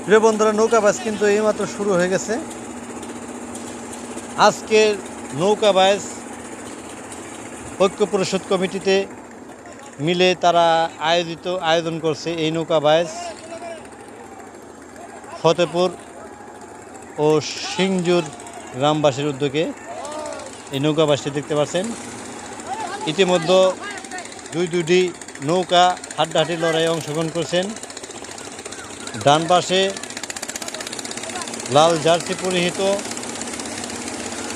প্রিয় বন্ধুরা, নৌকাবাজ কিন্তু এইমাত্র শুরু হয়ে গেছে। আজকের নৌকাবাজ ঐক্য পরিষদ কমিটিতে মিলে তারা আয়োজন করছে। এই নৌকাবাজ ফতেপুর ও সিংজুর গ্রামবাসীর উদ্যোগে এই নৌকাবাসটি দেখতে পাচ্ছেন। ইতিমধ্যে দুইটি নৌকা হাড্ডাহাড্ডি লড়াইয়ে অংশগ্রহণ করছেন। ডান পাশে লাল জার্সি পরিহিত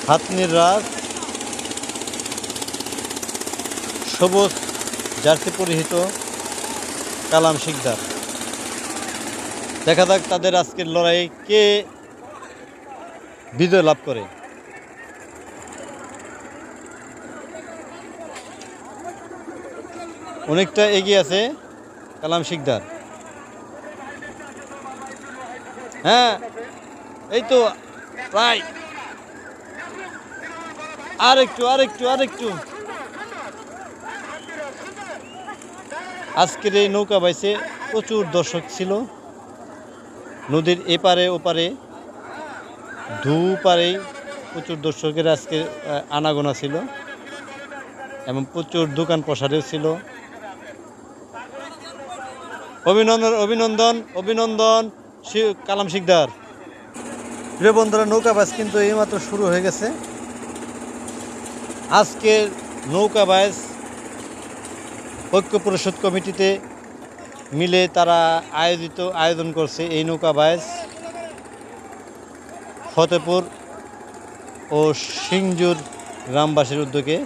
হাতনির রাজ, সবুজ জার্সি পরিহিত কালাম শিকদার। দেখা যাক তাদের আজকের লড়াই কে বিজয় লাভ করে। অনেকটা এগিয়ে আছে কালাম শিকদার। হ্যাঁ, এই তো প্রায় আরেকটু আজকের এই নৌকা বাইসে প্রচুর দর্শক ছিল। নদীর এপারে ওপারে দুপারেই প্রচুর দর্শকের আজকে আনাগোনা ছিল এবং প্রচুর দোকান প্রসারেও ছিল। অভিনন্দন কালাম শিকদার। প্রিয় বন্ধুরা, নৌকাবাজ কিন্তু এইমাত্র শুরু হয়ে গেছে। আজকের নৌকাবাজ ঐক্য পরিষদ কমিটিতে মিলে তারা আয়োজন করছে। এই নৌকাবাজ ফতেপুর ও সিংজুর গ্রামবাসীর উদ্যোগে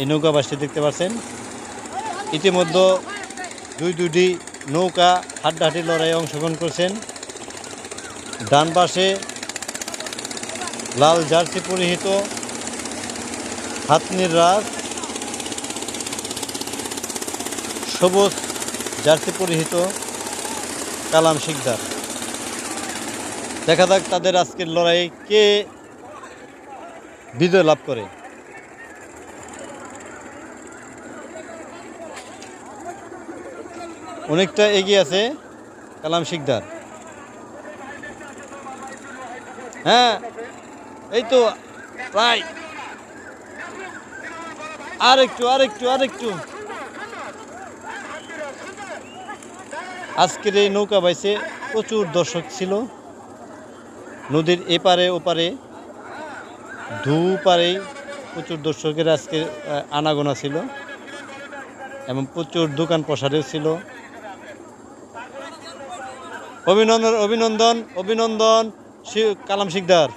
এই নৌকাবাসটি দেখতে পাচ্ছেন। ইতিমধ্যে দুইটি নৌকা হাড্ডাহাড্ডি লড়াইয়ে অংশগ্রহণ করছেন। ডান পাশে লাল জার্সি পরিহিত হাতনির রাজ, সবুজ জার্সি পরিহিত কালাম শিকদার। দেখা যাক তাদের আজকের লড়াই কে বিজয় লাভ করে। অনেকটা এগিয়ে আছে কালাম শিকদার। হ্যাঁ, এই তো প্রায় আরেকটু আজকের এই নৌকা বাইসে প্রচুর দর্শক ছিল। নদীর এপারে ওপারে দুপারেই প্রচুর দর্শকের আজকে আনাগোনা ছিল এবং প্রচুর দোকান প্রসারেও ছিল। অভিনন্দন কালাম শিকদার।